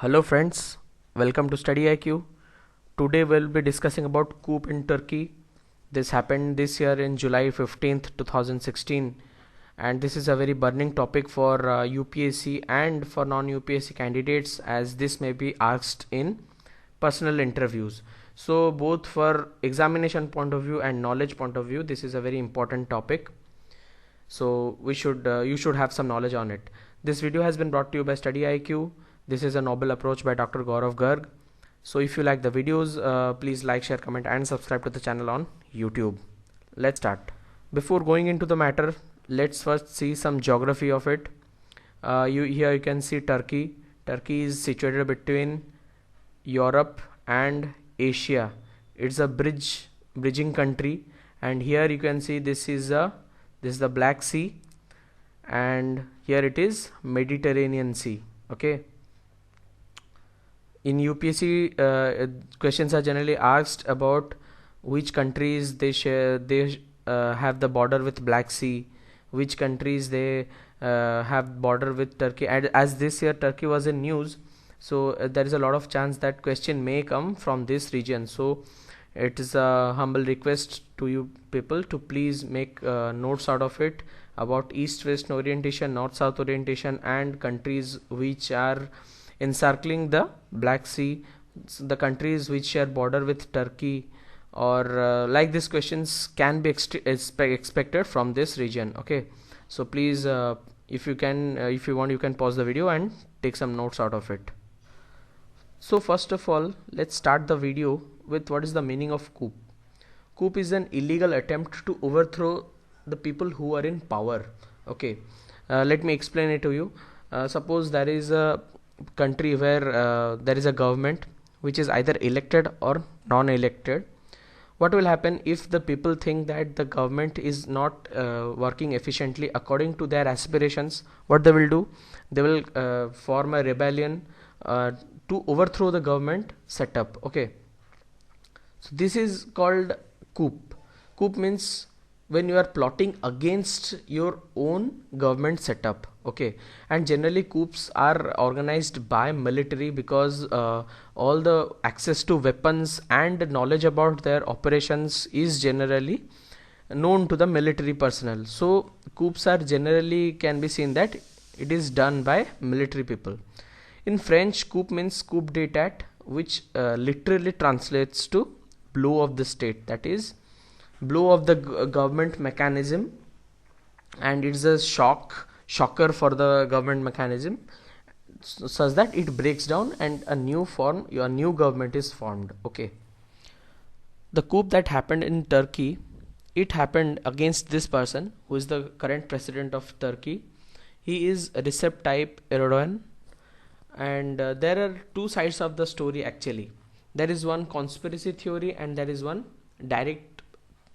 Hello friends, welcome to StudyIQ. Today we'll be discussing about coup in Turkey. This happened this year in July 15th, 2016, and this is a very burning topic for UPSC and for non-UPSC candidates, as this may be asked in personal interviews. So both for examination point of view and knowledge point of view, this is a very important topic. So you should have some knowledge on it. This video has been brought to you by StudyIQ. This is a novel approach by Dr. Gaurav Garg. So if you like the videos, please like, share, comment and subscribe to the channel on YouTube. Let's start. Before going into the matter, let's first see some geography of it. Here you can see Turkey. Turkey is situated between Europe and Asia. It's a bridging country, and here you can see this is the Black Sea, and here it is Mediterranean Sea. Okay. In UPSC, questions are generally asked about which countries they have the border with Black Sea, which countries they have border with Turkey. And as this year Turkey was in news, so there is a lot of chance that question may come from this region. So it is a humble request to you people to please make notes out of it about east-west orientation, north-south orientation, and countries which are encircling the Black Sea, the countries which share border with Turkey, or like these questions can be expected from this region. Okay, so please if you want, you can pause the video and take some notes out of it. So first of all, let's start the video with what is the meaning of coup. Coup is an illegal attempt to overthrow the people who are in power. Okay, let me explain it to you. Suppose there is a country where there is a government which is either elected or non-elected. What will happen if the people think that the government is not working efficiently according to their aspirations? What they will do? They will form a rebellion to overthrow the government setup. Okay, so this is called coup. Coup means when you are plotting against your own government setup. Okay, and generally coups are organized by military because all the access to weapons and knowledge about their operations is generally known to the military personnel. So coups are generally can be seen that it is done by military people. In French, coup means coup d'état, which literally translates to blow of the state, that is blow of the government mechanism, and it's a shocker for the government mechanism, such that it breaks down and a new government is formed. Okay, the coup that happened in Turkey, it happened against this person who is the current president of Turkey. He is Recep Tayyip Erdogan, and there are two sides of the story actually. There is one conspiracy theory and there is one direct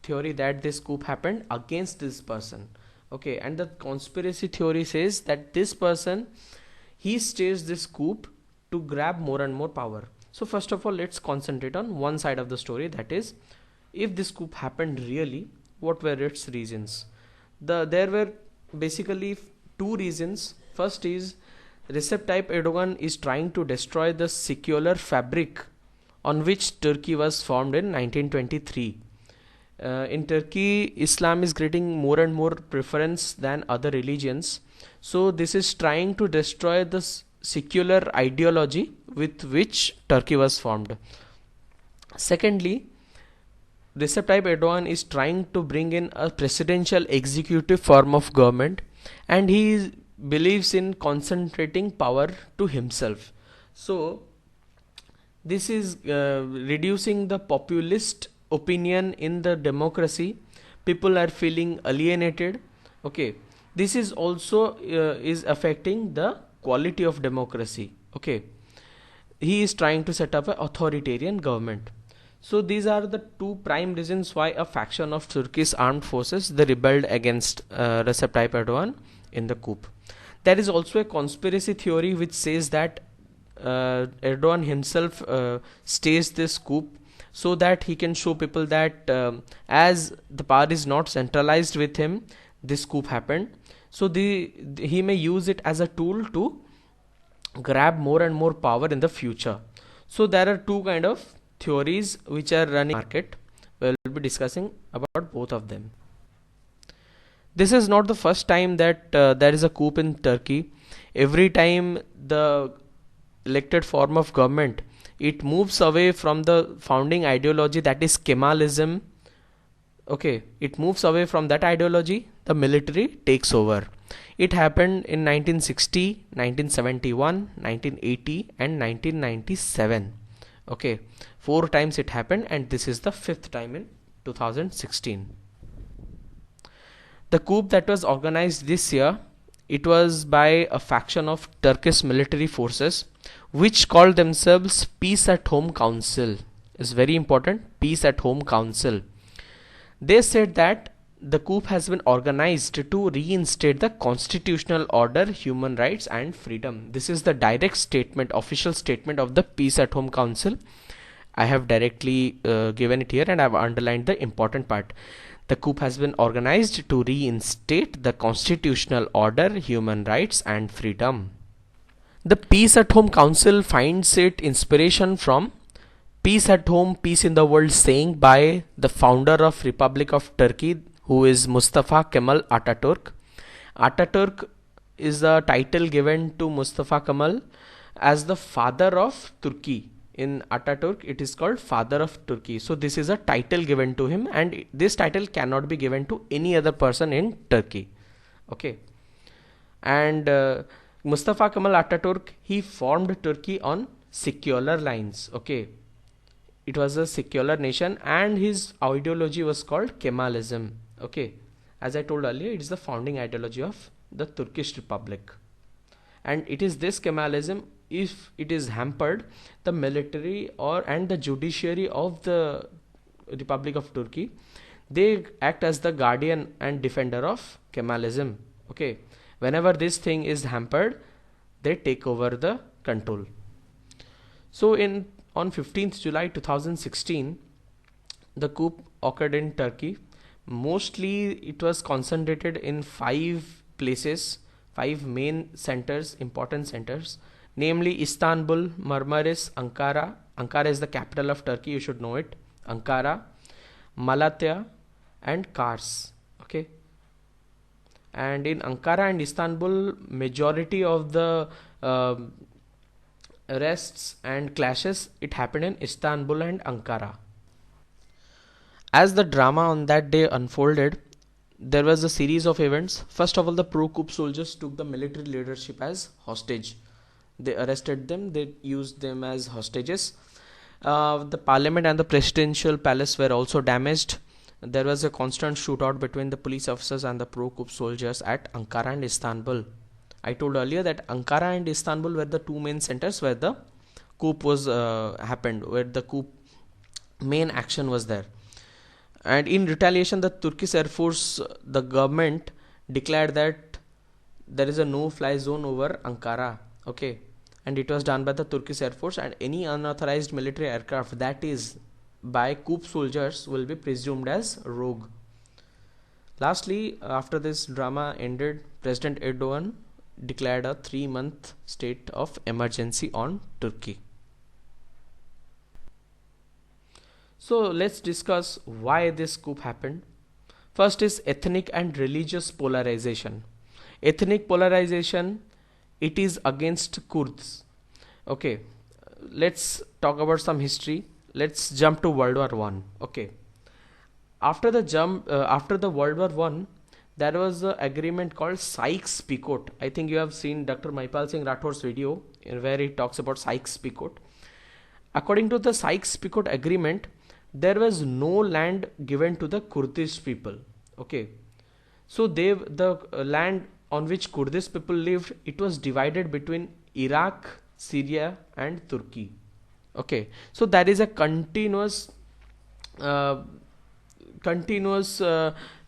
theory that this coup happened against this person. Okay, and the conspiracy theory says that this person, he staged this coup to grab more and more power. So first of all, let's concentrate on one side of the story, that is, if this coup happened really, what were its reasons? There were basically two reasons. First is Recep Tayyip Erdogan is trying to destroy the secular fabric on which Turkey was formed in 1923. In Turkey, Islam is getting more and more preference than other religions. So this is trying to destroy the secular ideology with which Turkey was formed. Secondly, Recep Tayyip Erdogan is trying to bring in a presidential executive form of government, and he believes in concentrating power to himself. So this is reducing the populist opinion in the democracy. People are feeling alienated. Okay, this is also is affecting the quality of democracy. Okay, he is trying to set up an authoritarian government. So these are the two prime reasons why a faction of Turkish armed forces they rebelled against Recep Tayyip Erdogan in the coup. There is also a conspiracy theory which says that Erdogan himself staged this coup so that he can show people that as the power is not centralized with him, this coup happened. So he may use it as a tool to grab more and more power in the future. So there are two kind of theories which are running in the market. We'll be discussing about both of them. This is not the first time that there is a coup in Turkey. Every time the elected form of government, it moves away from the founding ideology, that is Kemalism. Okay, it moves away from that ideology, the military takes over. It happened in 1960, 1971, 1980 and 1997. Okay, 4 times it happened, and this is the 5th time in 2016. The coup that was organized this year, it was by a faction of Turkish military forces which called themselves Peace at Home Council. Is very important, Peace at Home Council. They said that the coup has been organized to reinstate the constitutional order, human rights and freedom. This is the direct statement, official statement of the Peace at Home Council. I have directly given it here and I have underlined the important part. The coup has been organized to reinstate the constitutional order, human rights and freedom. The Peace at Home Council finds its inspiration from Peace at Home, Peace in the World saying by the founder of Republic of Turkey, who is Mustafa Kemal Ataturk. Ataturk is the title given to Mustafa Kemal as the father of Turkey. In Ataturk it is called father of Turkey. So this is a title given to him, and this title cannot be given to any other person in Turkey. Okay, and Mustafa Kemal Ataturk, he formed Turkey on secular lines. Okay, it was a secular nation and his ideology was called Kemalism. Okay, as I told earlier, it is the founding ideology of the Turkish Republic, and it is this Kemalism, if it is hampered, the military and the judiciary of the Republic of Turkey, they act as the guardian and defender of Kemalism. Okay, whenever this thing is hampered, they take over the control. So on 15th July 2016, the coup occurred in Turkey. Mostly it was concentrated in 5 places, 5 main centers, important centers, namely Istanbul, Marmaris, Ankara. Ankara is the capital of Turkey, you should know it. Ankara, Malatya and Kars. Okay, and in Ankara and Istanbul, majority of the arrests and clashes, it happened in Istanbul and Ankara. As the drama on that day unfolded, there was a series of events. First of all, the pro-coup soldiers took the military leadership as hostage. They arrested them, they used them as hostages. The parliament and the presidential palace were also damaged. There was a constant shootout between the police officers and the pro-coup soldiers at Ankara and Istanbul. I told earlier that Ankara and Istanbul were the 2 main centers where the coup was happened, where the coup main action was there. And in retaliation, the Turkish Air Force, the government declared that there is a no-fly zone over Ankara. Okay, and it was done by the Turkish Air Force, and any unauthorized military aircraft that is by coup soldiers will be presumed as rogue. Lastly, after this drama ended, President Erdogan declared a 3-month state of emergency on Turkey. So let's discuss why this coup happened. First is ethnic and religious polarization. Ethnic polarization, it is against Kurds. Okay, let's talk about some history. Let's jump to World War I. Okay, after the World War I, there was an agreement called Sykes-Picot. I think you have seen Dr. Maipal Singh Rathor's video where he talks about Sykes-Picot. According to the Sykes-Picot agreement, there was no land given to the Kurdish people. Okay, so the land on which Kurdish people lived, it was divided between Iraq, Syria and Turkey. Okay, so there is a continuous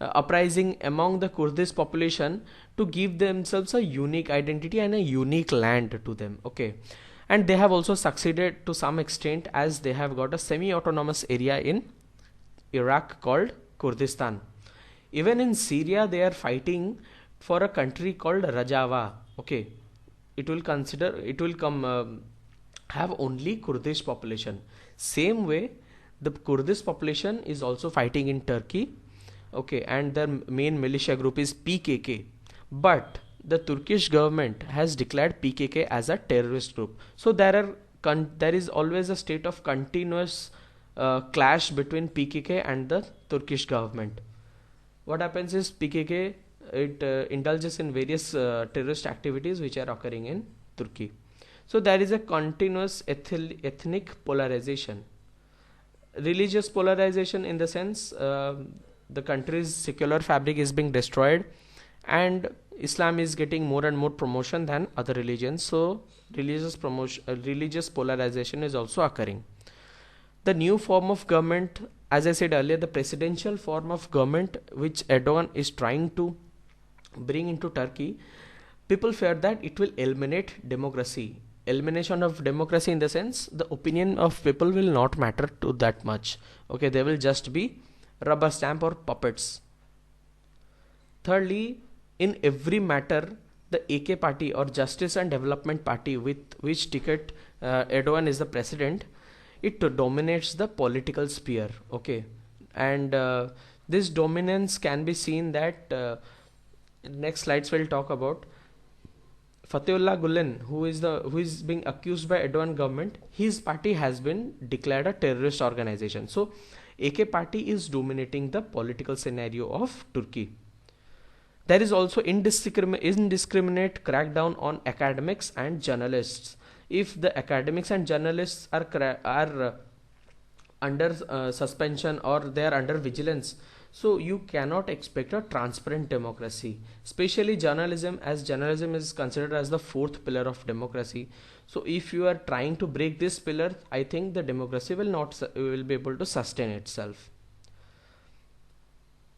uprising among the Kurdish population to give themselves a unique identity and a unique land to them. Okay, and they have also succeeded to some extent, as they have got a semi-autonomous area in Iraq called Kurdistan. Even in Syria, they are fighting for a country called Rojava. Okay, it will come have only Kurdish population. Same way, the Kurdish population is also fighting in Turkey, okay, and their main militia group is PKK. But the Turkish government has declared PKK as a terrorist group. So there is always a state of continuous clash between PKK and the Turkish government. What happens is PKK, it indulges in various terrorist activities which are occurring in Turkey. So there is a continuous ethnic polarization, religious polarization, in the sense the country's secular fabric is being destroyed, and Islam is getting more and more promotion than other religions. So religious polarization is also occurring. The new form of government, as I said earlier, the presidential form of government which Erdogan is trying to bring into Turkey, people fear that it will eliminate democracy. Elimination of democracy in the sense the opinion of people will not matter to that much. Okay, they will just be rubber stamp or puppets. Thirdly, in every matter, the AK party or Justice and Development Party, with which ticket Erdogan is the president, it dominates the political sphere. Okay, and this dominance can be seen that next slides will talk about. Fatehullah Gulen, who is being accused by Erdogan government, his party has been declared a terrorist organization. So AK party is dominating the political scenario of Turkey. There is also indiscriminate crackdown on academics and journalists. If the academics and journalists are under suspension, or they are under vigilance, so you cannot expect a transparent democracy, especially journalism, as journalism is considered as the fourth pillar of democracy. So if you are trying to break this pillar, I think the democracy will be able to sustain itself.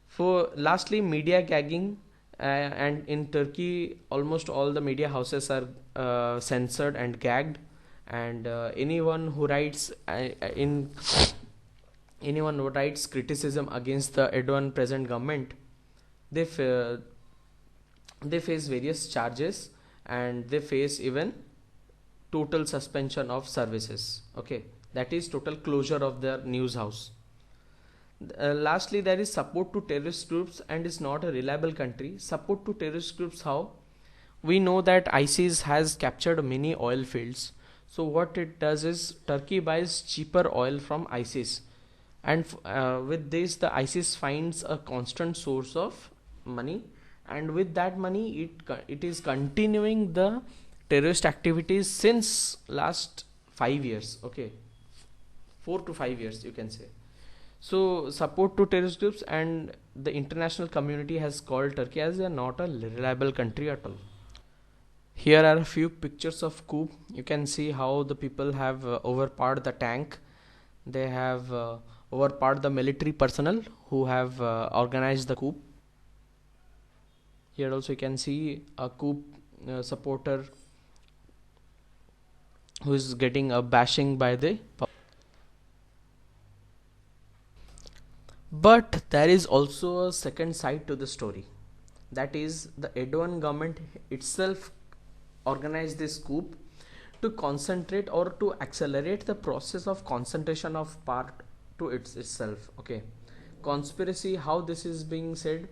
For lastly, media gagging, and in Turkey almost all the media houses are censored and gagged, and anyone who writes criticism against the Erdogan present government, they face various charges, and they face even total suspension of services. Okay, that is total closure of their news house. Lastly, there is support to terrorist groups, and is not a reliable country. Support to terrorist groups, how? We know that ISIS has captured many oil fields. So what it does is Turkey buys cheaper oil from ISIS, and with this the ISIS finds a constant source of money, and with that money it is continuing the terrorist activities since last 5 years. Okay, 4 to 5 years you can say. So support to terrorist groups, and the international community has called Turkey as not a reliable country at all. Here are a few pictures of coup. You can see how the people have overpowered the tank. They have overpowered the military personnel who have organized the coup. Here also you can see a coup supporter who is getting a bashing by the public. But there is also a second side to the story. That is, the Erdogan government itself organized this coup to concentrate or to accelerate the process of concentration of power to itself. Okay, conspiracy, how this is being said?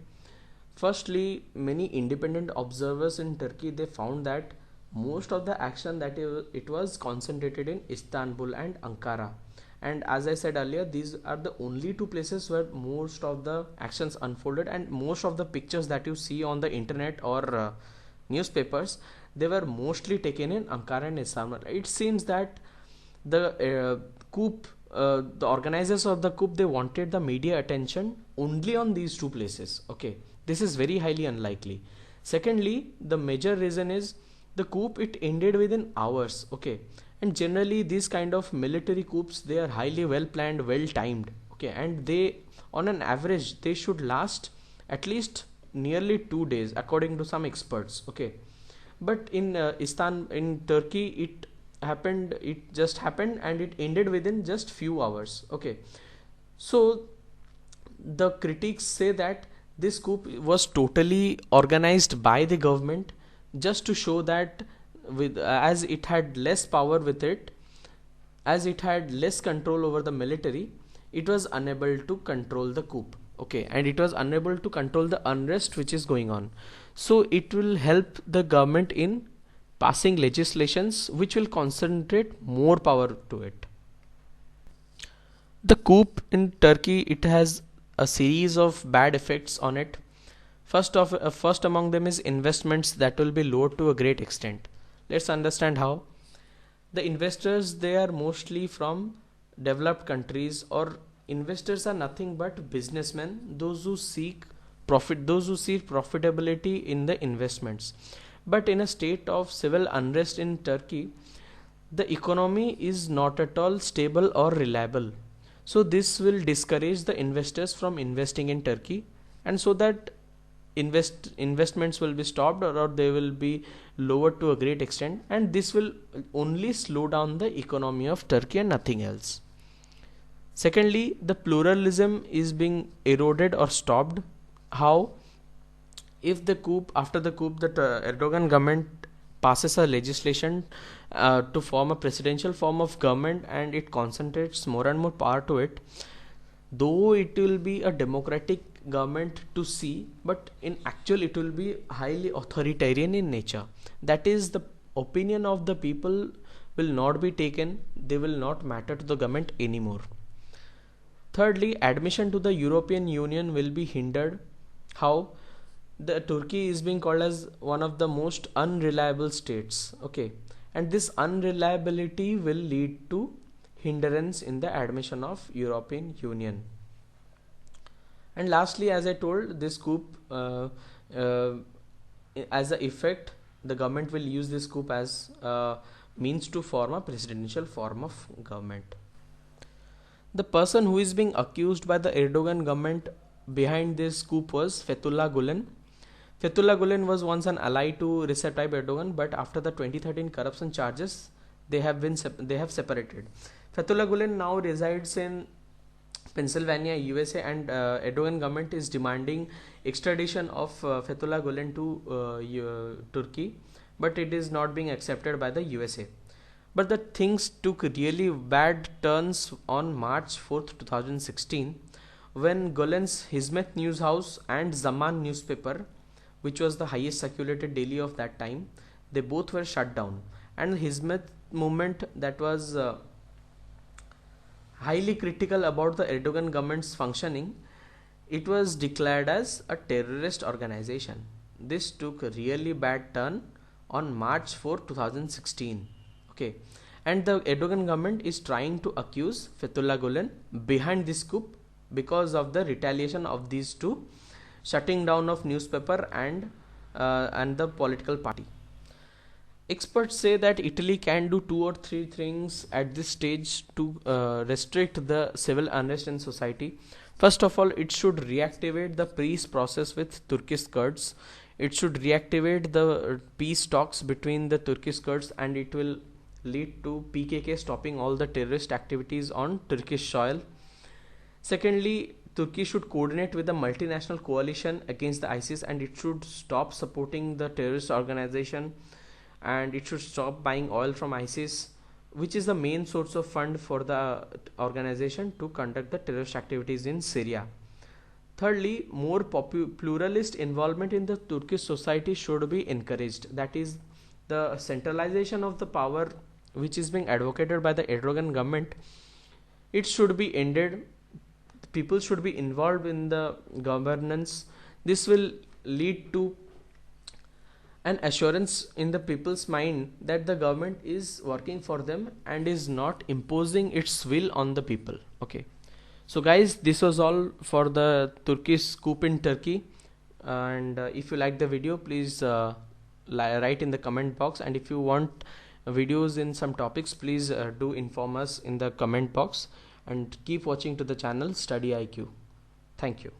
Firstly, many independent observers in Turkey, they found that most of the action that it was concentrated in Istanbul and Ankara. And as I said earlier, these are the only two places where most of the actions unfolded, and most of the pictures that you see on the internet or newspapers, they were mostly taken in Ankara and Istanbul. It seems that the coup, the organizers of the coup, they wanted the media attention only on these two places. Okay, this is very highly unlikely. Secondly, the major reason is the coup, it ended within hours. Okay, and generally these kind of military coups, they are highly well planned, well timed. Okay, and they, on an average, they should last at least nearly 2 days according to some experts. Okay, but in in Turkey, it just happened and it ended within just few hours. Okay, so the critics say that this coup was totally organized by the government, just to show that with as it had less power with it, as it had less control over the military, it was unable to control the coup. Okay, and it was unable to control the unrest which is going on. So it will help the government in passing legislations which will concentrate more power to it. The coup in Turkey, it has a series of bad effects on it. First among them is investments that will be lowered to a great extent. Let's understand how. The investors, they are mostly from developed countries, or investors are nothing but businessmen, those who seek profit, those who see profitability in the investments. But in a state of civil unrest in Turkey, the economy is not at all stable or reliable. So this will discourage the investors from investing in Turkey, and so that investments will be stopped, or they will be lowered to a great extent, and this will only slow down the economy of Turkey and nothing else. Secondly, the pluralism is being eroded or stopped. How? If the coup, after the coup, the Erdogan government passes a legislation to form a presidential form of government, and it concentrates more and more power to it, though it will be a democratic government to see, but in actual it will be highly authoritarian in nature. That is, the opinion of the people will not be taken, they will not matter to the government anymore. Thirdly, admission to the European Union will be hindered. How? The Turkey is being called as one of the most unreliable states. Okay, and this unreliability will lead to hindrance in the admission of European Union. And lastly, as I told, this coup as a effect, the government will use this coup as a means to form a presidential form of government. The person who is being accused by the Erdogan government behind this coup was Fethullah Gulen. Fethullah Gulen was once an ally to Recep Tayyip Erdogan, but after the 2013 corruption charges, they have separated. Fethullah Gulen now resides in Pennsylvania, USA, and Erdogan government is demanding extradition of Fethullah Gulen to Turkey, but it is not being accepted by the USA. But the things took really bad turns on March 4th, 2016, when Gulen's Hizmet News House and Zaman newspaper, which was the highest circulated daily of that time, they both were shut down. And the Hizmet movement, that was highly critical about the Erdogan government's functioning, it was declared as a terrorist organization. This took a really bad turn on March 4, 2016. Okay, and the Erdogan government is trying to accuse Fethullah Gulen behind this coup because of the retaliation of these two, shutting down of newspaper and the political party. Experts say that Italy can do 2 or 3 things at this stage to restrict the civil unrest in society. First of all, it should reactivate the peace process with Turkish Kurds. It should reactivate the peace talks between the Turkish Kurds, and it will lead to PKK stopping all the terrorist activities on Turkish soil. Secondly, Turkey should coordinate with the multinational coalition against the ISIS, and it should stop supporting the terrorist organization, and it should stop buying oil from ISIS, which is the main source of fund for the organization to conduct the terrorist activities in Syria. Thirdly, more pluralist involvement in the Turkish society should be encouraged. That is, the centralization of the power which is being advocated by the Erdogan government, it should be ended. People should be involved in the governance. This will lead to an assurance in the people's mind that the government is working for them and is not imposing its will on the people. Okay, so guys, this was all for the Turkish coup in Turkey, and if you like the video, please write in the comment box, and if you want videos in some topics, please do inform us in the comment box, and keep watching to the channel StudyIQ. Thank you.